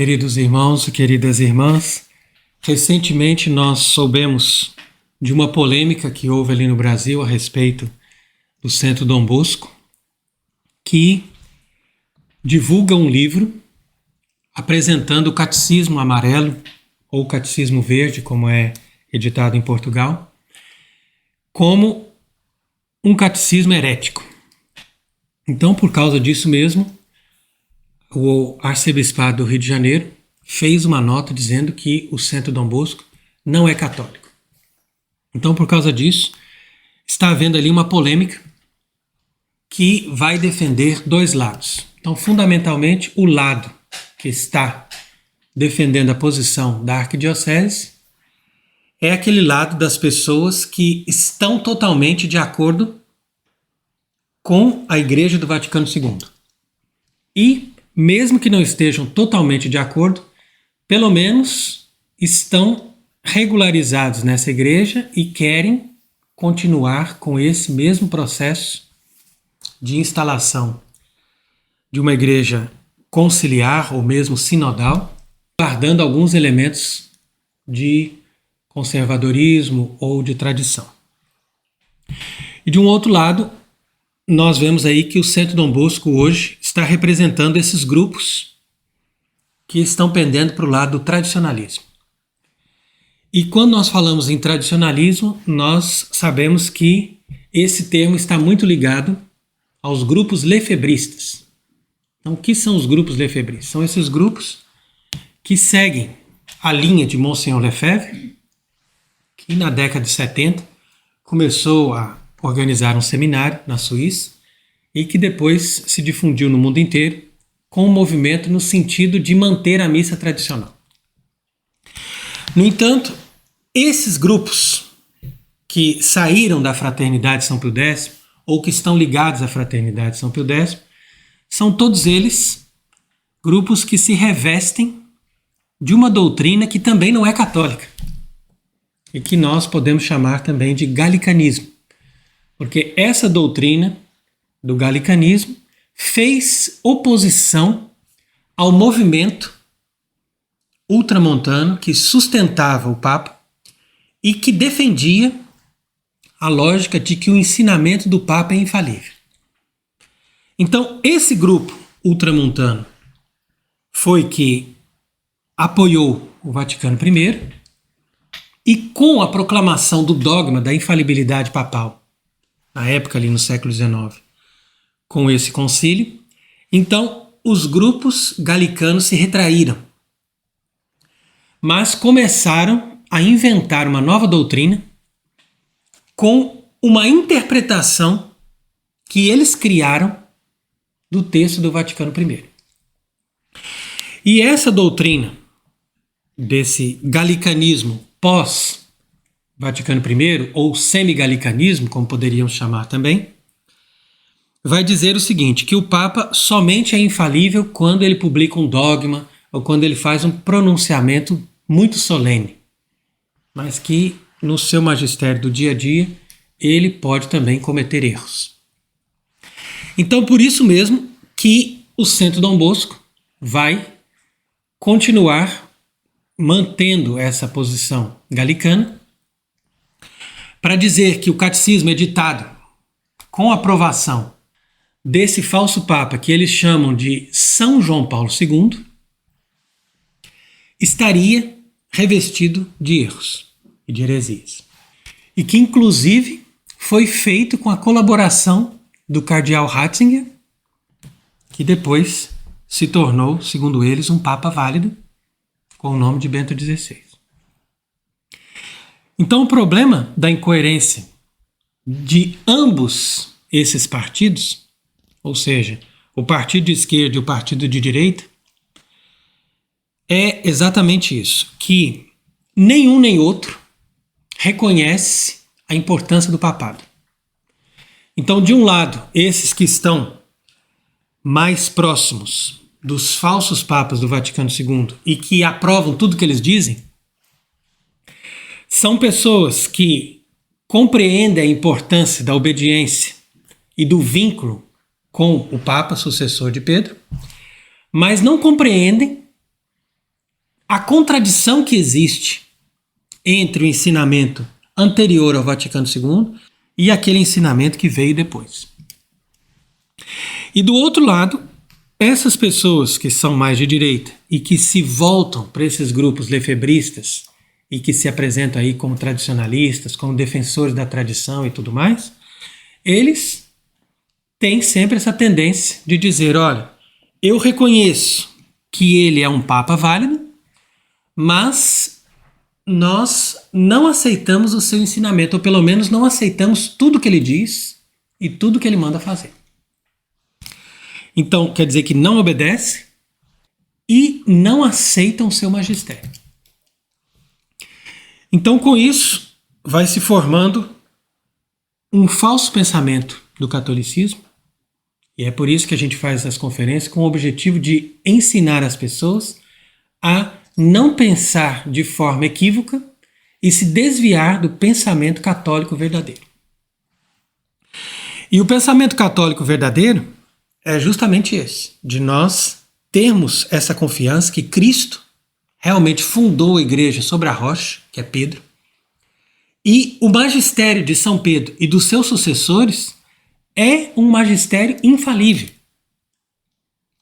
Queridos irmãos e queridas irmãs, recentemente nós soubemos de uma polêmica que houve ali no Brasil a respeito do Centro Dom Bosco, que divulga um livro apresentando o Catecismo Amarelo, ou Catecismo Verde, como é editado em Portugal, como um catecismo herético. Então, por causa disso mesmo, o arcebispado do Rio de Janeiro fez uma nota dizendo que o Centro Dom Bosco não é católico. Então, por causa disso, está havendo ali uma polêmica que vai defender dois lados. Então, fundamentalmente, o lado que está defendendo a posição da arquidiocese é aquele lado das pessoas que estão totalmente de acordo com a Igreja do Vaticano II. E, mesmo que não estejam totalmente de acordo, pelo menos estão regularizados nessa igreja e querem continuar com esse mesmo processo de instalação de uma igreja conciliar ou mesmo sinodal, guardando alguns elementos de conservadorismo ou de tradição. E de um outro lado, nós vemos aí que o Centro Dom Bosco hoje está representando esses grupos que estão pendendo para o lado do tradicionalismo. E quando nós falamos em tradicionalismo, nós sabemos que esse termo está muito ligado aos grupos lefebristas. Então, o que são os grupos lefebristas? São esses grupos que seguem a linha de Monsenhor Lefebvre, que na década de 70 começou a organizar um seminário na Suíça e que depois se difundiu no mundo inteiro com um movimento no sentido de manter a missa tradicional. No entanto, esses grupos que saíram da Fraternidade São Pio X ou que estão ligados à Fraternidade São Pio X são todos eles grupos que se revestem de uma doutrina que também não é católica e que nós podemos chamar também de galicanismo, porque essa doutrina do galicanismo fez oposição ao movimento ultramontano que sustentava o Papa e que defendia a lógica de que o ensinamento do Papa é infalível. Então, esse grupo ultramontano foi que apoiou o Vaticano I e com a proclamação do dogma da infalibilidade papal, na época ali no século XIX, com esse concílio, então os grupos galicanos se retraíram, mas começaram a inventar uma nova doutrina com uma interpretação que eles criaram do texto do Vaticano I. E essa doutrina desse galicanismo pós-Vaticano I, ou semigalicanismo, como poderíamos chamar também, vai dizer o seguinte, que o Papa somente é infalível quando ele publica um dogma ou quando ele faz um pronunciamento muito solene, mas que no seu magistério do dia a dia ele pode também cometer erros. Então, por isso mesmo que o Centro Dom Bosco vai continuar mantendo essa posição galicana para dizer que o catecismo editado com aprovação desse falso Papa, que eles chamam de São João Paulo II, estaria revestido de erros e de heresias. E que, inclusive, foi feito com a colaboração do cardeal Ratzinger, que depois se tornou, segundo eles, um Papa válido, com o nome de Bento XVI. Então, o problema da incoerência de ambos esses partidos, ou seja, o partido de esquerda e o partido de direita, é exatamente isso, que nenhum nem outro reconhece a importância do papado. Então, de um lado, esses que estão mais próximos dos falsos papas do Vaticano II e que aprovam tudo que eles dizem, são pessoas que compreendem a importância da obediência e do vínculo com o Papa, sucessor de Pedro, mas não compreendem a contradição que existe entre o ensinamento anterior ao Vaticano II e aquele ensinamento que veio depois. E do outro lado, essas pessoas que são mais de direita e que se voltam para esses grupos lefebristas e que se apresentam aí como tradicionalistas, como defensores da tradição e tudo mais, eles têm sempre essa tendência de dizer, olha, eu reconheço que ele é um papa válido, mas nós não aceitamos o seu ensinamento, ou pelo menos não aceitamos tudo que ele diz e tudo que ele manda fazer. Então, quer dizer que não obedece e não aceitam o seu magistério. Então, com isso, vai se formando um falso pensamento do catolicismo, e é por isso que a gente faz essas conferências com o objetivo de ensinar as pessoas a não pensar de forma equívoca e se desviar do pensamento católico verdadeiro. E o pensamento católico verdadeiro é justamente esse, de nós termos essa confiança que Cristo realmente fundou a igreja sobre a rocha, que é Pedro, e o magistério de São Pedro e dos seus sucessores é um magistério infalível.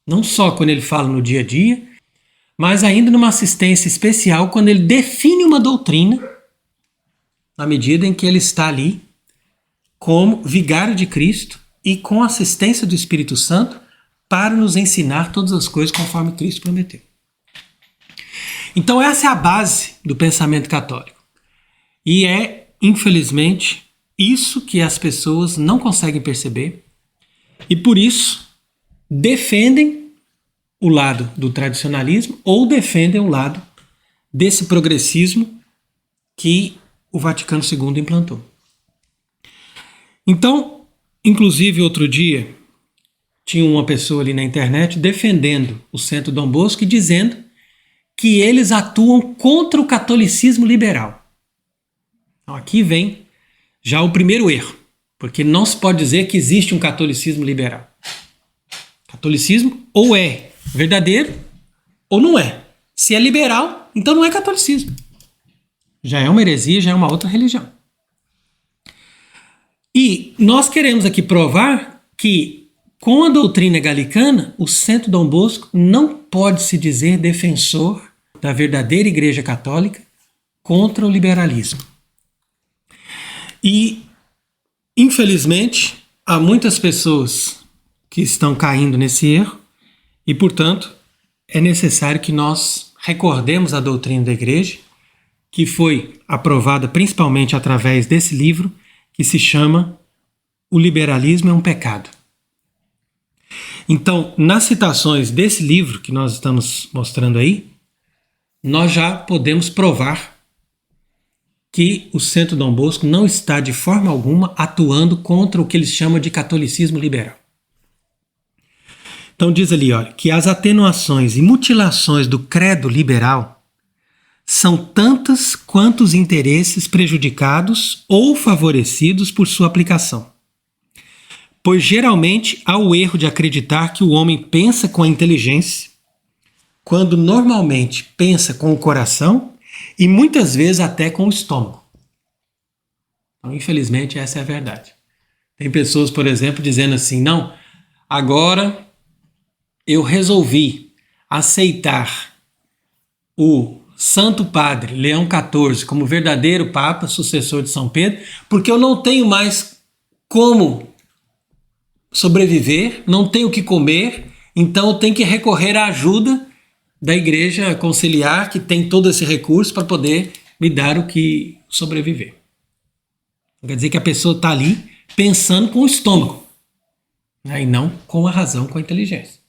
Não só quando ele fala no dia a dia, mas ainda numa assistência especial quando ele define uma doutrina, na medida em que ele está ali como vigário de Cristo e com a assistência do Espírito Santo para nos ensinar todas as coisas conforme Cristo prometeu. Então essa é a base do pensamento católico. E é, infelizmente, isso que as pessoas não conseguem perceber e por isso defendem o lado do tradicionalismo ou defendem o lado desse progressismo que o Vaticano II implantou. Então, inclusive outro dia, tinha uma pessoa ali na internet defendendo o Centro Dom Bosco e dizendo que eles atuam contra o catolicismo liberal. Então, aqui vem já o primeiro erro, porque não se pode dizer que existe um catolicismo liberal. Catolicismo ou é verdadeiro ou não é. Se é liberal, então não é catolicismo. Já é uma heresia, já é uma outra religião. E nós queremos aqui provar que, com a doutrina galicana, o Centro Dom Bosco não pode se dizer defensor da verdadeira Igreja Católica contra o liberalismo. E, infelizmente, há muitas pessoas que estão caindo nesse erro e, portanto, é necessário que nós recordemos a doutrina da Igreja, que foi aprovada principalmente através desse livro, que se chama O Liberalismo é um Pecado. Então, nas citações desse livro que nós estamos mostrando aí, nós já podemos provar que o Centro Dom Bosco não está de forma alguma atuando contra o que eles chamam de catolicismo liberal. Então diz ali, olha, que as atenuações e mutilações do credo liberal são tantas quanto os interesses prejudicados ou favorecidos por sua aplicação. Pois geralmente há o erro de acreditar que o homem pensa com a inteligência, quando normalmente pensa com o coração e muitas vezes até com o estômago. Então, infelizmente, essa é a verdade. Tem pessoas, por exemplo, dizendo assim, não, agora eu resolvi aceitar o Santo Padre Leão XIV como verdadeiro Papa, sucessor de São Pedro, porque eu não tenho mais como sobreviver, não tenho o que comer, então eu tenho que recorrer à ajuda da Igreja Conciliar, que tem todo esse recurso para poder me dar o que sobreviver. Quer dizer que a pessoa está ali pensando com o estômago, né, e não com a razão, com a inteligência.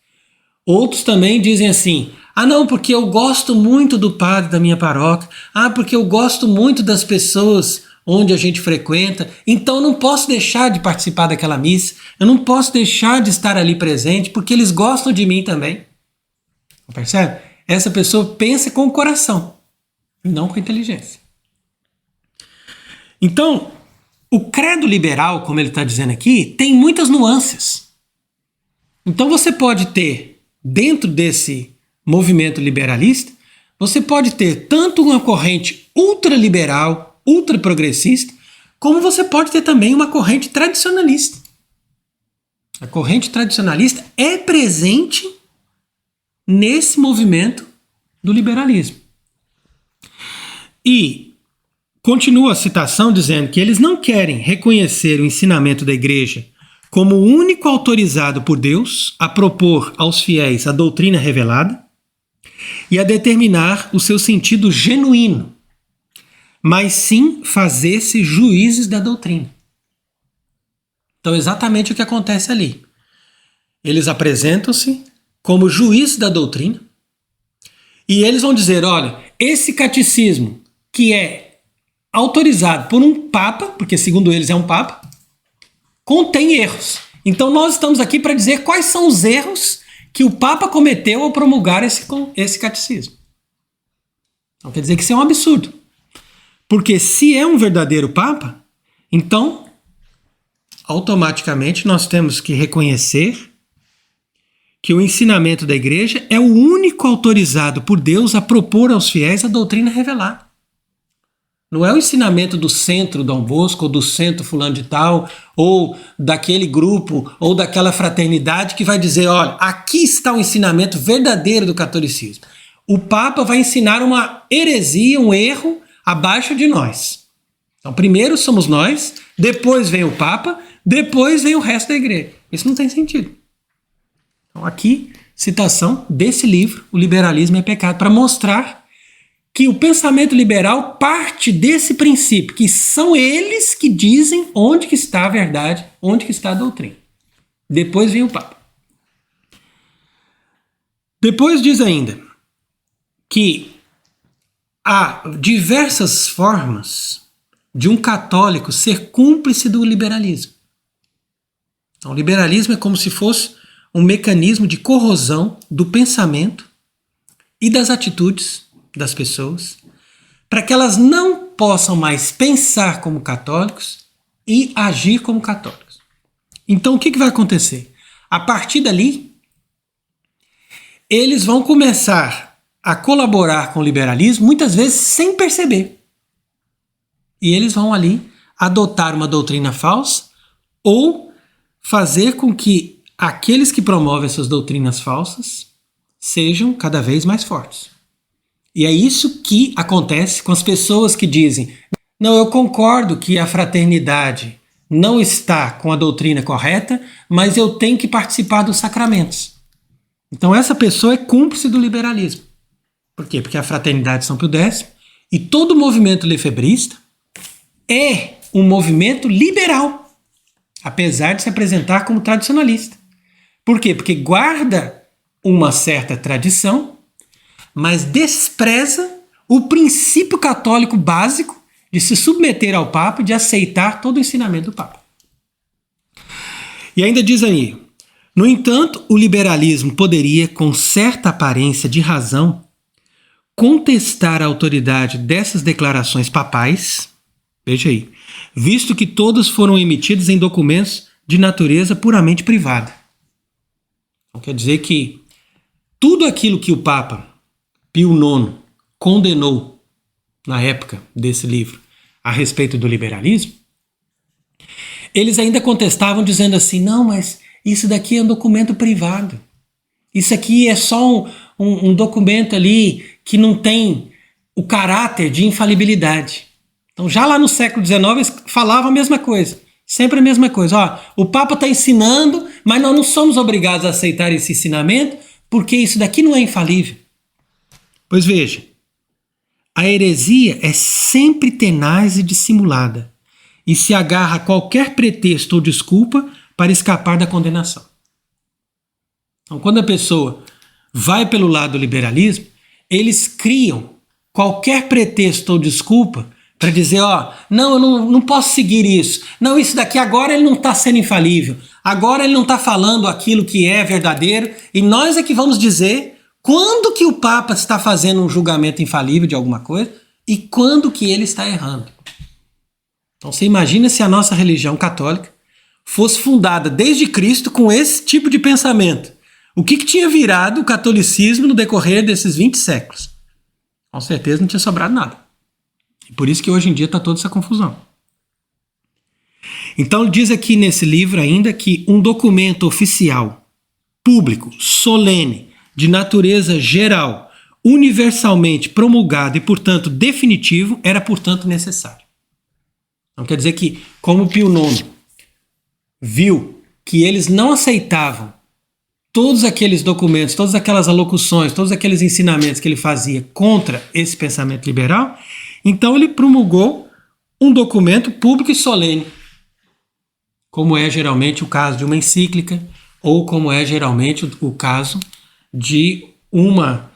Outros também dizem assim, não, porque eu gosto muito do padre da minha paróquia, porque eu gosto muito das pessoas onde a gente frequenta, então eu não posso deixar de participar daquela missa, eu não posso deixar de estar ali presente, porque eles gostam de mim também. Percebe? Essa pessoa pensa com o coração, e não com a inteligência. Então, o credo liberal, como ele está dizendo aqui, tem muitas nuances. Então você pode ter, dentro desse movimento liberalista, você pode ter tanto uma corrente ultraliberal, ultraprogressista, como você pode ter também uma corrente tradicionalista. A corrente tradicionalista é presente nesse movimento do liberalismo. E continua a citação dizendo que eles não querem reconhecer o ensinamento da igreja como o único autorizado por Deus a propor aos fiéis a doutrina revelada e a determinar o seu sentido genuíno, mas sim fazer-se juízes da doutrina. Então, exatamente o que acontece ali. Eles apresentam-se como juízes da doutrina e eles vão dizer, olha, esse catecismo que é autorizado por um papa, porque segundo eles é um papa, contém erros. Então nós estamos aqui para dizer quais são os erros que o papa cometeu ao promulgar esse catecismo. Então quer dizer que isso é um absurdo. Porque se é um verdadeiro papa, então automaticamente nós temos que reconhecer que o ensinamento da igreja é o único autorizado por Deus a propor aos fiéis a doutrina revelada. Não é o ensinamento do centro Dom Bosco, ou do centro fulano de tal, ou daquele grupo, ou daquela fraternidade que vai dizer, olha, aqui está o ensinamento verdadeiro do catolicismo. O Papa vai ensinar uma heresia, um erro, abaixo de nós. Então, primeiro somos nós, depois vem o Papa, depois vem o resto da igreja. Isso não tem sentido. Então, aqui, citação desse livro, O Liberalismo é Pecado, para mostrar que o pensamento liberal parte desse princípio, que são eles que dizem onde que está a verdade, onde que está a doutrina. Depois vem o Papa. Depois diz ainda que há diversas formas de um católico ser cúmplice do liberalismo. Então, o liberalismo é como se fosse um mecanismo de corrosão do pensamento e das atitudes das pessoas, para que elas não possam mais pensar como católicos e agir como católicos. Então, o que vai acontecer? A partir dali, eles vão começar a colaborar com o liberalismo, muitas vezes sem perceber. E eles vão ali adotar uma doutrina falsa ou fazer com que aqueles que promovem essas doutrinas falsas sejam cada vez mais fortes. E é isso que acontece com as pessoas que dizem, não, eu concordo que a fraternidade não está com a doutrina correta, mas eu tenho que participar dos sacramentos. Então essa pessoa é cúmplice do liberalismo. Por quê? Porque a fraternidade de São Pio X e todo o movimento lefebrista é um movimento liberal, apesar de se apresentar como tradicionalista. Por quê? Porque guarda uma certa tradição, mas despreza o princípio católico básico de se submeter ao Papa e de aceitar todo o ensinamento do Papa. E ainda diz aí, no entanto, o liberalismo poderia, com certa aparência de razão, contestar a autoridade dessas declarações papais, veja aí, visto que todas foram emitidas em documentos de natureza puramente privada. Então, quer dizer que tudo aquilo que o Papa Pio IX condenou na época desse livro a respeito do liberalismo, eles ainda contestavam dizendo assim, não, mas isso daqui é um documento privado. Isso aqui é só um documento ali que não tem o caráter de infalibilidade. Então já lá no século XIX eles falavam a mesma coisa, sempre a mesma coisa. Ó, o Papa está ensinando, mas nós não somos obrigados a aceitar esse ensinamento porque isso daqui não é infalível. Pois veja, a heresia é sempre tenaz e dissimulada e se agarra a qualquer pretexto ou desculpa para escapar da condenação. Então, quando a pessoa vai pelo lado do liberalismo, eles criam qualquer pretexto ou desculpa para dizer, ó, não, eu não posso seguir isso. Não, isso daqui agora ele não está sendo infalível. Agora ele não está falando aquilo que é verdadeiro e nós é que vamos dizer quando que o Papa está fazendo um julgamento infalível de alguma coisa e quando que ele está errando. Então você imagina se a nossa religião católica fosse fundada desde Cristo com esse tipo de pensamento. O que tinha virado o catolicismo no decorrer desses 20 séculos? Com certeza não tinha sobrado nada. E por isso que hoje em dia está toda essa confusão. Então diz aqui nesse livro ainda que um documento oficial, público, solene, de natureza geral, universalmente promulgado e, portanto, definitivo, era, portanto, necessário. Então quer dizer que, como Pio IX viu que eles não aceitavam todos aqueles documentos, todas aquelas alocuções, todos aqueles ensinamentos que ele fazia contra esse pensamento liberal, então ele promulgou um documento público e solene, como é geralmente o caso de uma encíclica, ou como é geralmente o caso de uma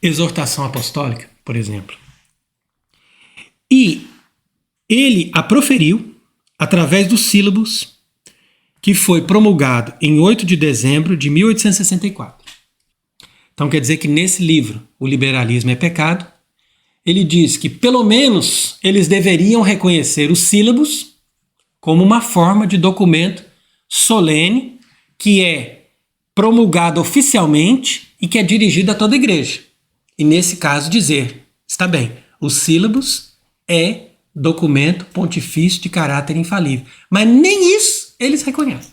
exortação apostólica, por exemplo. E ele a proferiu através dos sílabos, que foi promulgado em 8 de dezembro de 1864. Então quer dizer que nesse livro, O Liberalismo é Pecado, ele diz que pelo menos eles deveriam reconhecer os sílabos como uma forma de documento solene que é promulgado oficialmente e que é dirigido a toda a igreja. E nesse caso dizer, está bem, os sílabos é documento pontifício de caráter infalível. Mas nem isso eles reconhecem.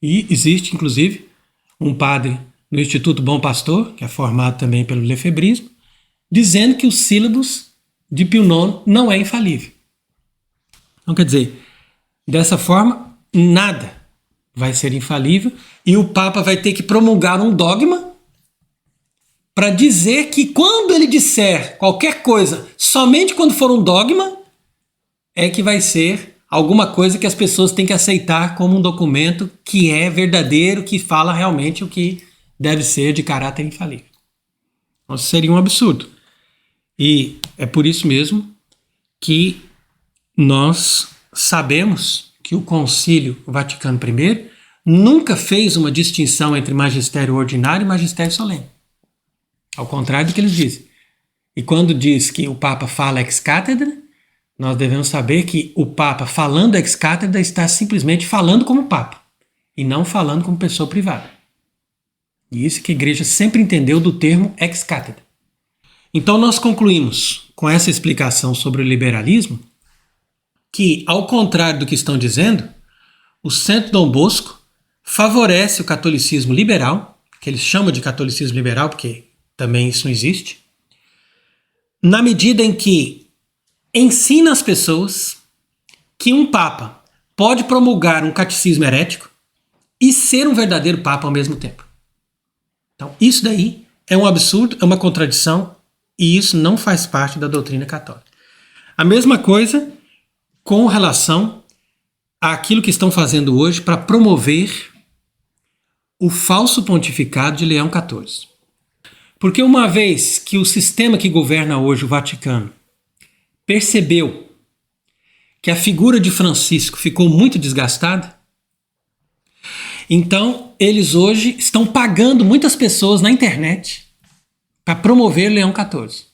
E existe, inclusive, um padre no Instituto Bom Pastor, que é formado também pelo lefebrismo, dizendo que os sílabos de Pio IX não é infalível. Então, quer dizer, dessa forma, nada vai ser infalível e o Papa vai ter que promulgar um dogma para dizer que quando ele disser qualquer coisa, somente quando for um dogma, é que vai ser alguma coisa que as pessoas têm que aceitar como um documento que é verdadeiro, que fala realmente o que deve ser de caráter infalível. Então, isso seria um absurdo. E é por isso mesmo que nós sabemos que o Concílio Vaticano I nunca fez uma distinção entre magistério ordinário e magistério solene. Ao contrário do que eles dizem. E quando diz que o Papa fala ex cátedra, nós devemos saber que o Papa falando ex cátedra está simplesmente falando como Papa e não falando como pessoa privada. E isso que a Igreja sempre entendeu do termo ex cátedra. Então nós concluímos com essa explicação sobre o liberalismo que, ao contrário do que estão dizendo, o Centro Dom Bosco favorece o catolicismo liberal, que eles chamam de catolicismo liberal porque também isso não existe, na medida em que ensina às pessoas que um Papa pode promulgar um catecismo herético e ser um verdadeiro Papa ao mesmo tempo. Então, isso daí é um absurdo, é uma contradição, e isso não faz parte da doutrina católica. A mesma coisa com relação àquilo que estão fazendo hoje para promover o falso pontificado de Leão XIV. Porque uma vez que o sistema que governa hoje o Vaticano percebeu que a figura de Francisco ficou muito desgastada, então eles hoje estão pagando muitas pessoas na internet para promover Leão XIV.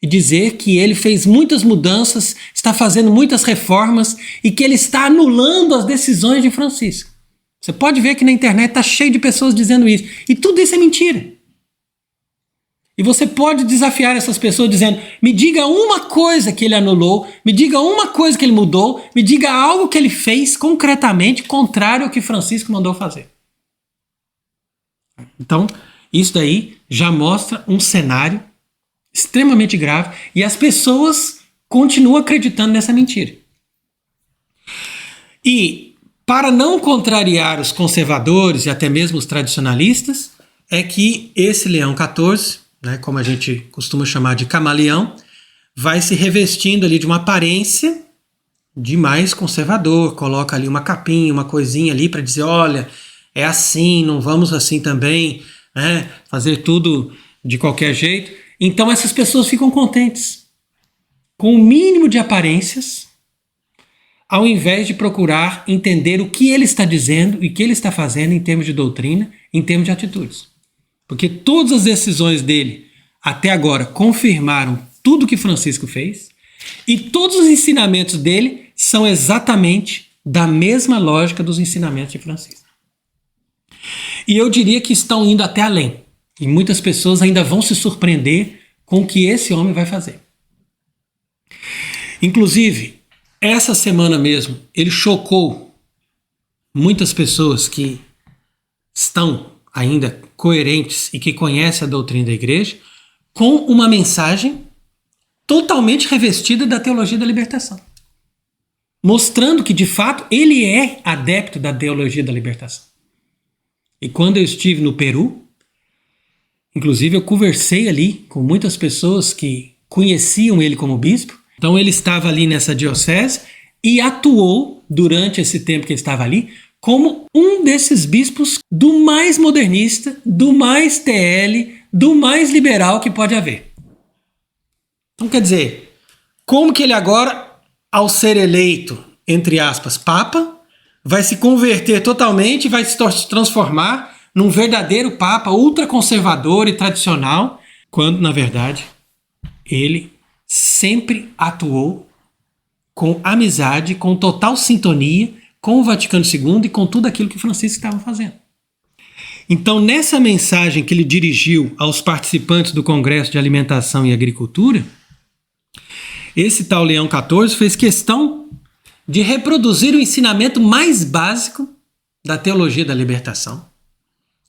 E dizer que ele fez muitas mudanças, está fazendo muitas reformas e que ele está anulando as decisões de Francisco. Você pode ver que na internet está cheio de pessoas dizendo isso. E tudo isso é mentira. E você pode desafiar essas pessoas dizendo, me diga uma coisa que ele anulou, me diga uma coisa que ele mudou, me diga algo que ele fez concretamente contrário ao que Francisco mandou fazer. Então, isso daí já mostra um cenário extremamente grave e as pessoas continuam acreditando nessa mentira. E, para não contrariar os conservadores e até mesmo os tradicionalistas, é que esse Leão XIV, como a gente costuma chamar de camaleão, vai se revestindo ali de uma aparência de mais conservador, coloca ali uma capinha, uma coisinha ali para dizer, olha, é assim, não vamos assim também, fazer tudo de qualquer jeito. Então essas pessoas ficam contentes com o mínimo de aparências, ao invés de procurar entender o que ele está dizendo e o que ele está fazendo em termos de doutrina, em termos de atitudes. Porque todas as decisões dele, até agora, confirmaram tudo que Francisco fez e todos os ensinamentos dele são exatamente da mesma lógica dos ensinamentos de Francisco. E eu diria que estão indo até além. E muitas pessoas ainda vão se surpreender com o que esse homem vai fazer. Inclusive, essa semana mesmo, ele chocou muitas pessoas que estão ainda coerentes e que conhecem a doutrina da igreja com uma mensagem totalmente revestida da teologia da libertação. Mostrando que, de fato, ele é adepto da teologia da libertação. E quando eu estive no Peru, inclusive eu conversei ali com muitas pessoas que conheciam ele como bispo. Então ele estava ali nessa diocese e atuou durante esse tempo que ele estava ali como um desses bispos do mais modernista, do mais TL, do mais liberal que pode haver. Então quer dizer, como que ele agora, ao ser eleito, entre aspas, papa, vai se converter totalmente, vai se transformar num verdadeiro papa ultraconservador e tradicional, quando, na verdade, ele sempre atuou com amizade, com total sintonia com o Vaticano II e com tudo aquilo que Francisco estava fazendo. Então, nessa mensagem que ele dirigiu aos participantes do Congresso de Alimentação e Agricultura, esse tal Leão XIV fez questão de reproduzir o ensinamento mais básico da teologia da libertação,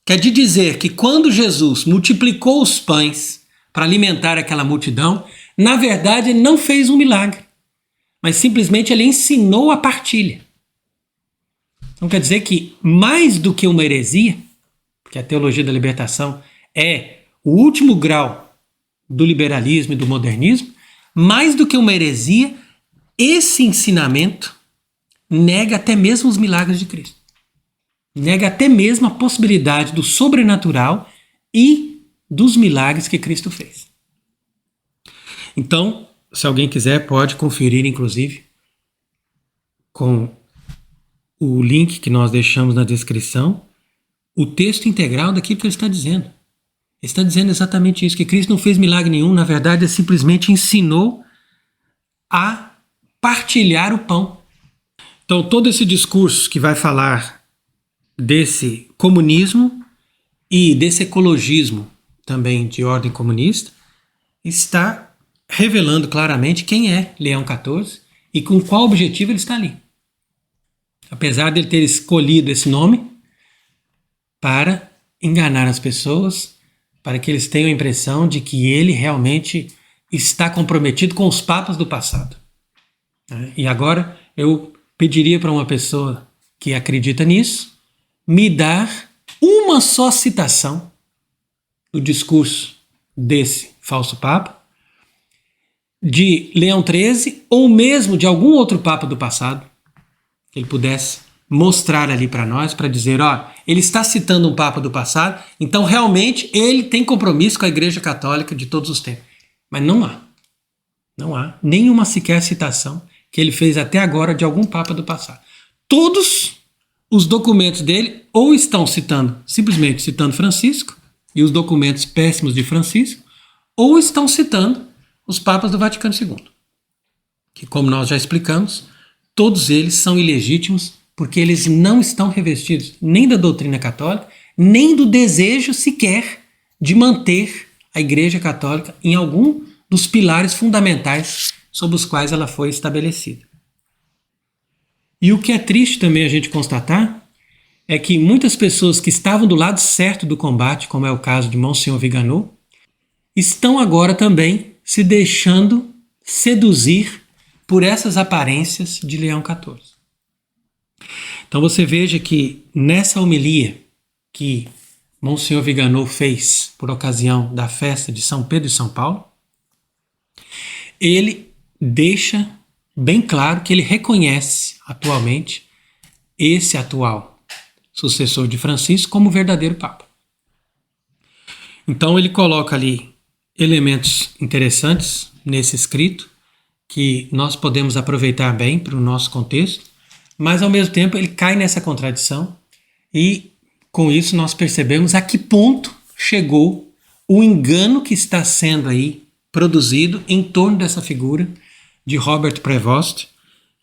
que é de dizer que quando Jesus multiplicou os pães para alimentar aquela multidão, na verdade ele não fez um milagre, mas simplesmente ele ensinou a partilha. Então quer dizer que mais do que uma heresia, porque a teologia da libertação é o último grau do liberalismo e do modernismo, mais do que uma heresia, esse ensinamento nega até mesmo os milagres de Cristo. Nega até mesmo a possibilidade do sobrenatural e dos milagres que Cristo fez. Então, se alguém quiser, pode conferir, inclusive, com o link que nós deixamos na descrição, o texto integral daquilo que ele está dizendo. Ele está dizendo exatamente isso, que Cristo não fez milagre nenhum, na verdade, ele simplesmente ensinou a partilhar o pão. Então, todo esse discurso que vai falar desse comunismo e desse ecologismo também de ordem comunista está revelando claramente quem é Leão XIV e com qual objetivo ele está ali. Apesar de ele ter escolhido esse nome para enganar as pessoas, para que eles tenham a impressão de que ele realmente está comprometido com os papas do passado. E agora eu pediria para uma pessoa que acredita nisso me dar uma só citação do discurso desse falso papa, de Leão XIII ou mesmo de algum outro papa do passado, que ele pudesse mostrar ali para nós, para dizer, ele está citando um papa do passado, então realmente ele tem compromisso com a Igreja Católica de todos os tempos. Mas não há nenhuma sequer citação que ele fez até agora de algum papa do passado. Todos os documentos dele ou estão simplesmente citando Francisco e os documentos péssimos de Francisco, ou estão citando os papas do Vaticano II, que, como nós já explicamos, todos eles são ilegítimos porque eles não estão revestidos nem da doutrina católica, nem do desejo sequer de manter a Igreja Católica em algum dos pilares fundamentais sobre os quais ela foi estabelecida. E o que é triste também a gente constatar é que muitas pessoas que estavam do lado certo do combate, como é o caso de Monsenhor Viganò, estão agora também se deixando seduzir por essas aparências de Leão XIV. Então você veja que nessa homilia que Monsenhor Viganò fez por ocasião da festa de São Pedro e São Paulo, ele deixa bem claro que ele reconhece atualmente esse atual sucessor de Francisco como verdadeiro Papa. Então ele coloca ali elementos interessantes nesse escrito que nós podemos aproveitar bem para o nosso contexto, mas ao mesmo tempo ele cai nessa contradição e com isso nós percebemos a que ponto chegou o engano que está sendo aí produzido em torno dessa figura de Robert Prevost,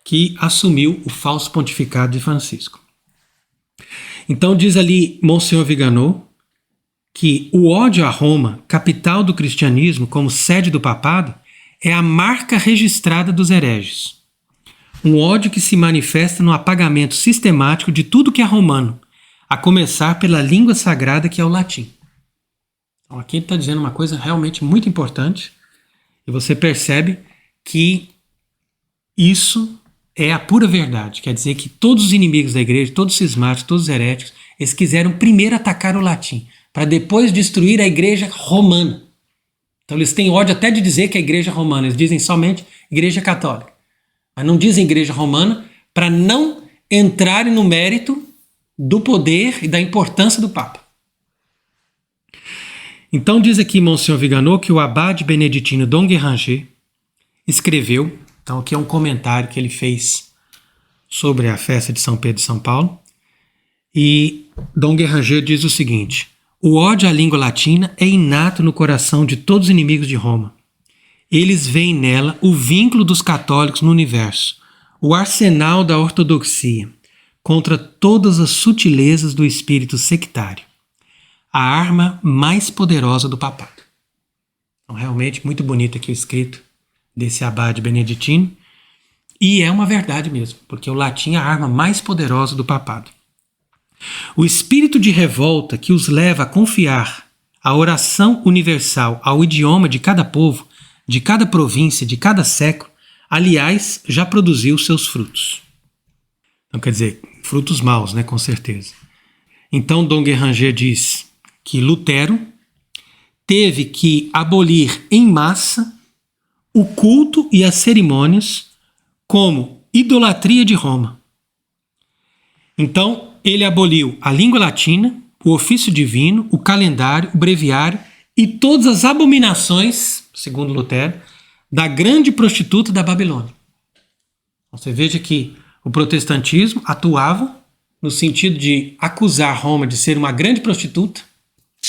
que assumiu o falso pontificado de Francisco. Então diz ali Monsenhor Viganò que o ódio a Roma, capital do cristianismo, como sede do papado, é a marca registrada dos hereges. Um ódio que se manifesta no apagamento sistemático de tudo que é romano, a começar pela língua sagrada que é o latim. Então aqui ele está dizendo uma coisa realmente muito importante, e você percebe que isso é a pura verdade. Quer dizer que todos os inimigos da igreja, todos os cismáticos, todos os heréticos, eles quiseram primeiro atacar o latim, para depois destruir a igreja romana. Então eles têm ódio até de dizer que é a igreja romana, eles dizem somente igreja católica. Mas não dizem igreja romana para não entrarem no mérito do poder e da importância do Papa. Então diz aqui Monsenhor Viganò que o abade beneditino Dom Guéranger escreveu, então aqui é um comentário que ele fez sobre a festa de São Pedro e São Paulo, e Dom Guéranger diz o seguinte: o ódio à língua latina é inato no coração de todos os inimigos de Roma. Eles veem nela o vínculo dos católicos no universo, o arsenal da ortodoxia, contra todas as sutilezas do espírito sectário, a arma mais poderosa do papado. Então, realmente, muito bonito aqui o escrito desse abade beneditino, e é uma verdade mesmo, porque o latim é a arma mais poderosa do papado. O espírito de revolta que os leva a confiar a oração universal ao idioma de cada povo, de cada província, de cada século, aliás, já produziu seus frutos. Então, quer dizer, frutos maus, né, com certeza. Então, Dom Guéranger diz que Lutero teve que abolir em massa o culto e as cerimônias como idolatria de Roma. Então, ele aboliu a língua latina, o ofício divino, o calendário, o breviário e todas as abominações, segundo Lutero, da grande prostituta da Babilônia. Você veja que o protestantismo atuava no sentido de acusar Roma de ser uma grande prostituta,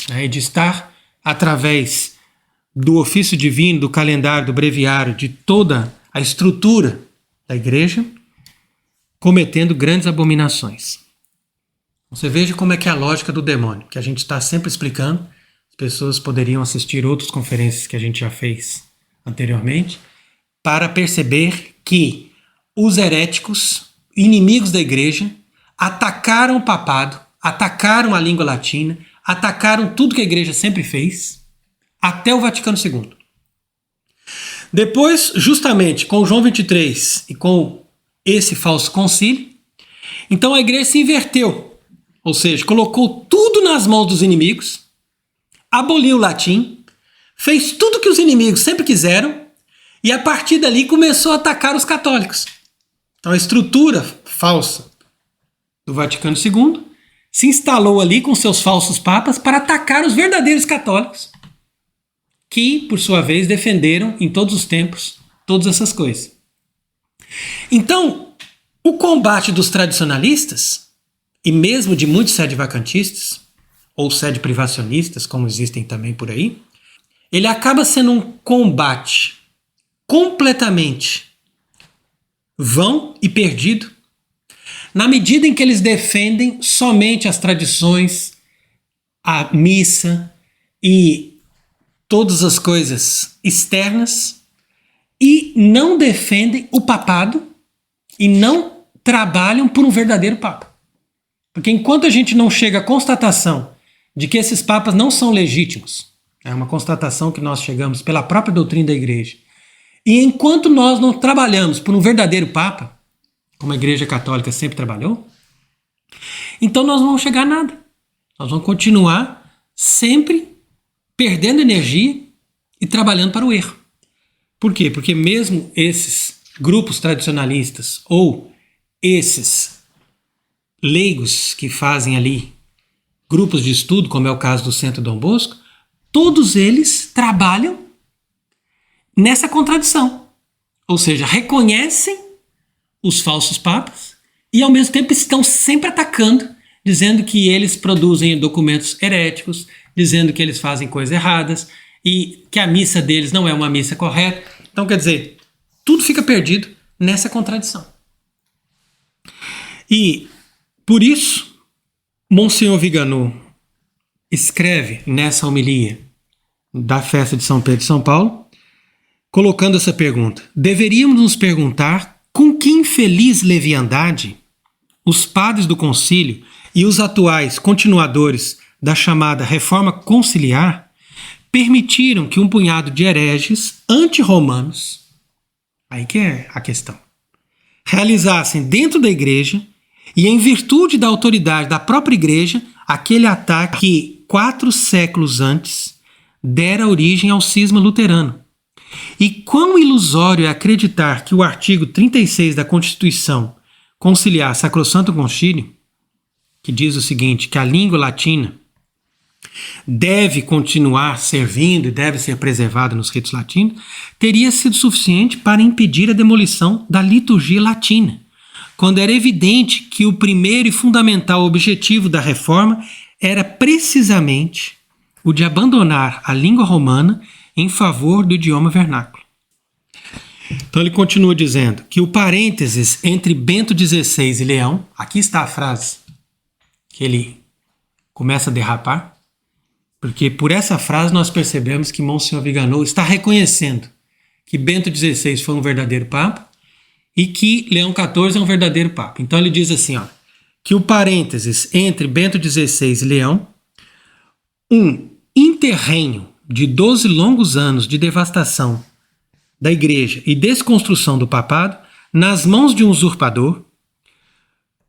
né, e de estar, através do ofício divino, do calendário, do breviário, de toda a estrutura da igreja, cometendo grandes abominações. Você veja como é que é a lógica do demônio, que a gente está sempre explicando. As pessoas poderiam assistir outras conferências que a gente já fez anteriormente, para perceber que os heréticos, inimigos da igreja, atacaram o papado, atacaram a língua latina, atacaram tudo que a igreja sempre fez, até o Vaticano II. Depois, justamente com João XXIII e com esse falso concílio, então a igreja se inverteu, ou seja, colocou tudo nas mãos dos inimigos, aboliu o latim, fez tudo que os inimigos sempre quiseram e a partir dali começou a atacar os católicos. Então a estrutura falsa do Vaticano II se instalou ali com seus falsos papas para atacar os verdadeiros católicos, que, por sua vez, defenderam em todos os tempos todas essas coisas. Então, o combate dos tradicionalistas, e mesmo de muitos sede-vacantistas, ou sede-privacionistas, como existem também por aí, ele acaba sendo um combate completamente vão e perdido, na medida em que eles defendem somente as tradições, a missa e todas as coisas externas, e não defendem o papado e não trabalham por um verdadeiro papa. Porque enquanto a gente não chega à constatação de que esses papas não são legítimos, é uma constatação que nós chegamos pela própria doutrina da igreja, e enquanto nós não trabalhamos por um verdadeiro papa, como a igreja católica sempre trabalhou, então nós não vamos chegar a nada. Nós vamos continuar sempre perdendo energia e trabalhando para o erro. Por quê? Porque mesmo esses grupos tradicionalistas ou esses leigos que fazem ali grupos de estudo, como é o caso do Centro Dom Bosco, todos eles trabalham nessa contradição. Ou seja, reconhecem os falsos papas e ao mesmo tempo estão sempre atacando, dizendo que eles produzem documentos heréticos, dizendo que eles fazem coisas erradas e que a missa deles não é uma missa correta. Então, quer dizer, tudo fica perdido nessa contradição. E, por isso, Monsenhor Viganò, escreve nessa homilia da festa de São Pedro e São Paulo, colocando essa pergunta: deveríamos nos perguntar com que infeliz leviandade os padres do concílio e os atuais continuadores da chamada Reforma Conciliar permitiram que um punhado de hereges anti-romanos, aí que é a questão, realizassem dentro da igreja e em virtude da autoridade da própria igreja aquele ataque que 4 séculos antes dera origem ao cisma luterano. E quão ilusório é acreditar que o artigo 36 da Constituição Conciliar Sacrosanto Concílio, que diz o seguinte, que a língua latina deve continuar servindo e deve ser preservada nos ritos latinos, teria sido suficiente para impedir a demolição da liturgia latina, quando era evidente que o primeiro e fundamental objetivo da reforma era precisamente o de abandonar a língua romana em favor do idioma vernáculo. Então ele continua dizendo que o parênteses entre Bento XVI e Leão, aqui está a frase que ele começa a derrapar, porque por essa frase nós percebemos que Monsenhor Viganò está reconhecendo que Bento XVI foi um verdadeiro papa e que Leão XIV é um verdadeiro papa. Então ele diz assim, ó, que o parênteses entre Bento XVI e Leão, um interregno de 12 longos anos de devastação da igreja e desconstrução do papado, nas mãos de um usurpador,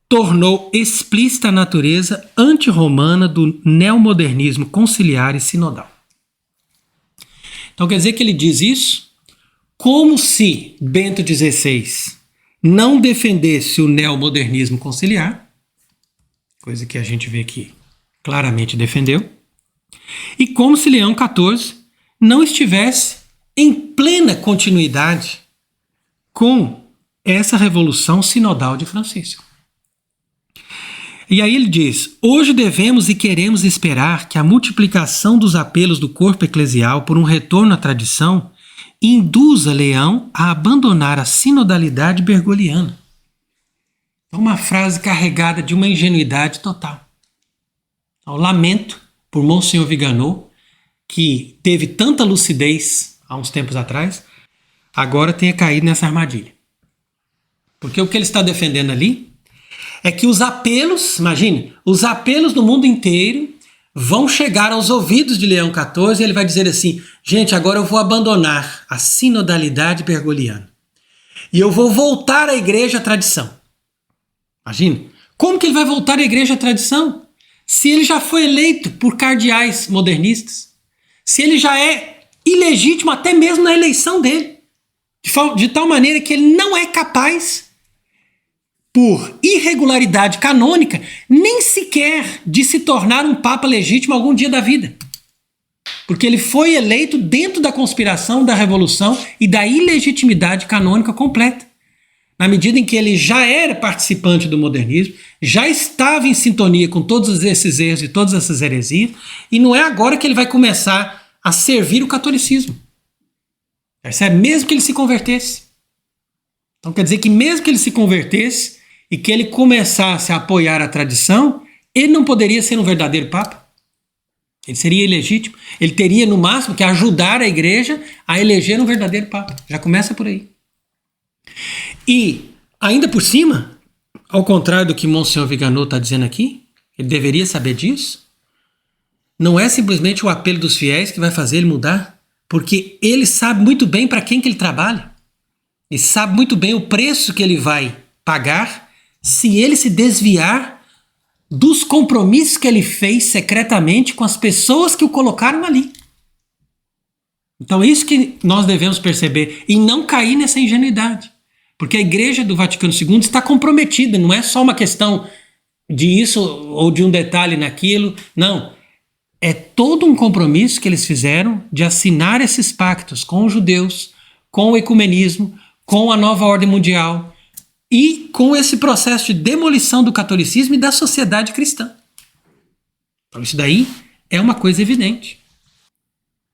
tornou explícita a natureza antirromana do neomodernismo conciliar e sinodal. Então quer dizer que ele diz isso como se Bento XVI não defendesse o neomodernismo conciliar, coisa que a gente vê que claramente defendeu, e como se Leão XIV não estivesse em plena continuidade com essa revolução sinodal de Francisco. E aí ele diz, hoje devemos e queremos esperar que a multiplicação dos apelos do corpo eclesial por um retorno à tradição induza Leão a abandonar a sinodalidade bergoliana. É uma frase carregada de uma ingenuidade total. Eu lamento por Monsenhor Viganò, que teve tanta lucidez há uns tempos atrás, agora tenha caído nessa armadilha. Porque o que ele está defendendo ali é que os apelos, imagine, os apelos do mundo inteiro vão chegar aos ouvidos de Leão XIV e ele vai dizer assim, gente, agora eu vou abandonar a sinodalidade bergoliana e eu vou voltar à igreja à tradição. Imagine, como que ele vai voltar à igreja à tradição? Se ele já foi eleito por cardeais modernistas, se ele já é ilegítimo até mesmo na eleição dele, de tal maneira que ele não é capaz, por irregularidade canônica, nem sequer de se tornar um papa legítimo algum dia da vida. Porque ele foi eleito dentro da conspiração da revolução e da ilegitimidade canônica completa. Na medida em que ele já era participante do modernismo, já estava em sintonia com todos esses erros e todas essas heresias, e não é agora que ele vai começar a servir o catolicismo. Percebe? Mesmo que ele se convertesse. Então quer dizer que mesmo que ele se convertesse e que ele começasse a apoiar a tradição, ele não poderia ser um verdadeiro papa. Ele seria ilegítimo. Ele teria, no máximo, que ajudar a igreja a eleger um verdadeiro papa. Já começa por aí. E, ainda por cima, ao contrário do que Monsenhor Viganò está dizendo aqui, ele deveria saber disso, não é simplesmente o apelo dos fiéis que vai fazer ele mudar, porque ele sabe muito bem para quem que ele trabalha. Ele sabe muito bem o preço que ele vai pagar se ele se desviar dos compromissos que ele fez secretamente com as pessoas que o colocaram ali. Então é isso que nós devemos perceber e não cair nessa ingenuidade. Porque a Igreja do Vaticano II está comprometida, não é só uma questão de isso ou de um detalhe naquilo, não. É todo um compromisso que eles fizeram de assinar esses pactos com os judeus, com o ecumenismo, com a nova ordem mundial e com esse processo de demolição do catolicismo e da sociedade cristã. Então isso daí é uma coisa evidente.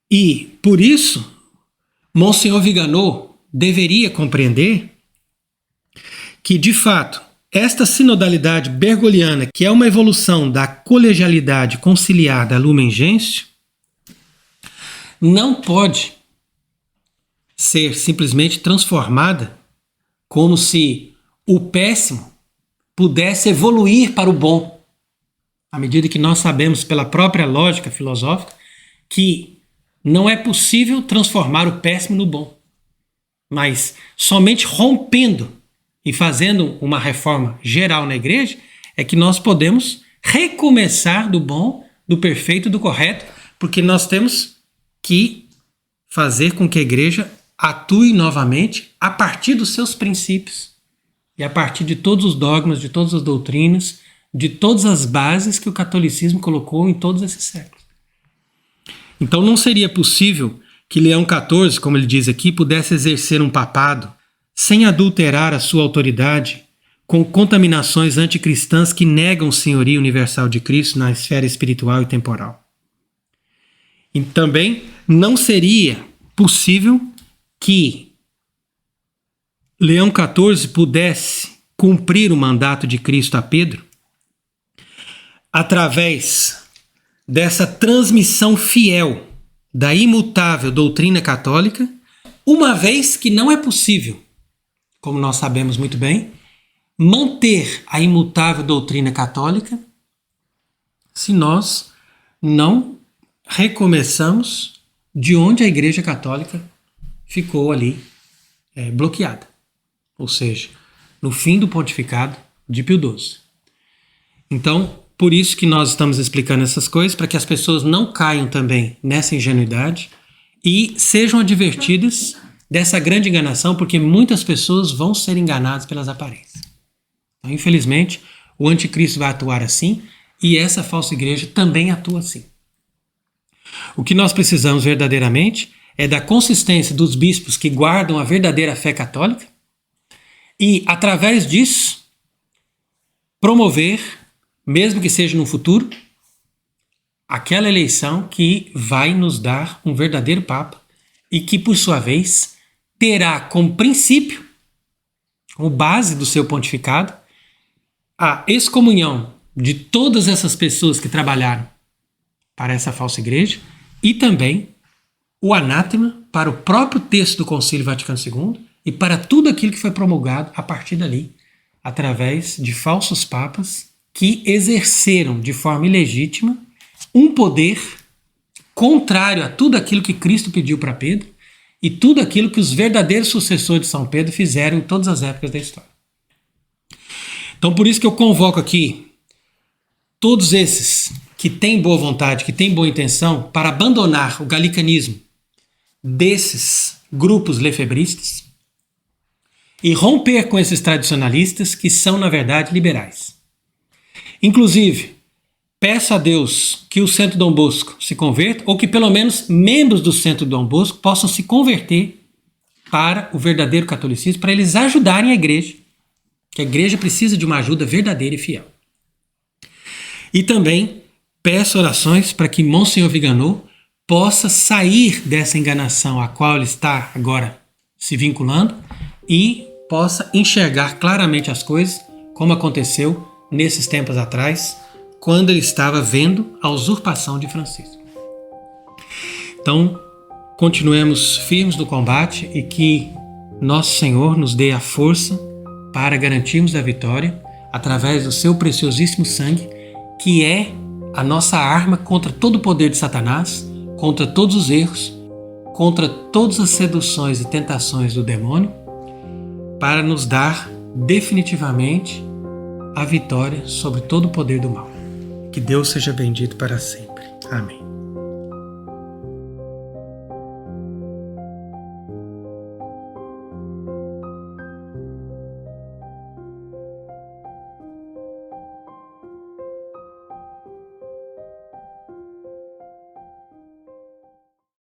E, por isso, Monsenhor Viganò deveria compreender que, de fato, esta sinodalidade bergoliana, que é uma evolução da colegialidade conciliar da Lumen Gentium, não pode ser simplesmente transformada como se o péssimo pudesse evoluir para o bom, à medida que nós sabemos pela própria lógica filosófica que não é possível transformar o péssimo no bom, mas somente rompendo e fazendo uma reforma geral na igreja é que nós podemos recomeçar do bom, do perfeito, do correto, porque nós temos que fazer com que a igreja atue novamente a partir dos seus princípios e a partir de todos os dogmas, de todas as doutrinas, de todas as bases que o catolicismo colocou em todos esses séculos. Então não seria possível que Leão XIV, como ele diz aqui, pudesse exercer um papado sem adulterar a sua autoridade com contaminações anticristãs que negam o senhorio universal de Cristo na esfera espiritual e temporal. E também não seria possível que Leão XIV pudesse cumprir o mandato de Cristo a Pedro através dessa transmissão fiel da imutável doutrina católica, uma vez que não é possível, como nós sabemos muito bem, manter a imutável doutrina católica se nós não recomeçamos de onde a Igreja Católica ficou ali bloqueada, ou seja, no fim do pontificado de Pio XII. Então, por isso que nós estamos explicando essas coisas, para que as pessoas não caiam também nessa ingenuidade e sejam advertidas dessa grande enganação, porque muitas pessoas vão ser enganadas pelas aparências. Então, infelizmente, o anticristo vai atuar assim e essa falsa igreja também atua assim. O que nós precisamos verdadeiramente é da consistência dos bispos que guardam a verdadeira fé católica e, através disso, promover, mesmo que seja no futuro, aquela eleição que vai nos dar um verdadeiro Papa e que, por sua vez, terá como princípio, como base do seu pontificado, a excomunhão de todas essas pessoas que trabalharam para essa falsa igreja e também o anátema para o próprio texto do Concílio Vaticano II e para tudo aquilo que foi promulgado a partir dali, através de falsos papas que exerceram de forma ilegítima um poder contrário a tudo aquilo que Cristo pediu para Pedro e tudo aquilo que os verdadeiros sucessores de São Pedro fizeram em todas as épocas da história. Então, por isso que eu convoco aqui todos esses que têm boa vontade, que têm boa intenção, para abandonar o galicanismo desses grupos lefebristas e romper com esses tradicionalistas que são, na verdade, liberais. Inclusive, peço a Deus que o Centro Dom Bosco se converta, ou que pelo menos membros do Centro Dom Bosco possam se converter para o verdadeiro catolicismo, para eles ajudarem a igreja, que a igreja precisa de uma ajuda verdadeira e fiel. E também peço orações para que Monsenhor Viganò possa sair dessa enganação a qual ele está agora se vinculando e possa enxergar claramente as coisas, como aconteceu nesses tempos atrás, quando ele estava vendo a usurpação de Francisco. Então, continuemos firmes no combate e que nosso Senhor nos dê a força para garantirmos a vitória através do seu preciosíssimo sangue, que é a nossa arma contra todo o poder de Satanás, contra todos os erros, contra todas as seduções e tentações do demônio, para nos dar definitivamente a vitória sobre todo o poder do mal. Que Deus seja bendito para sempre. Amém.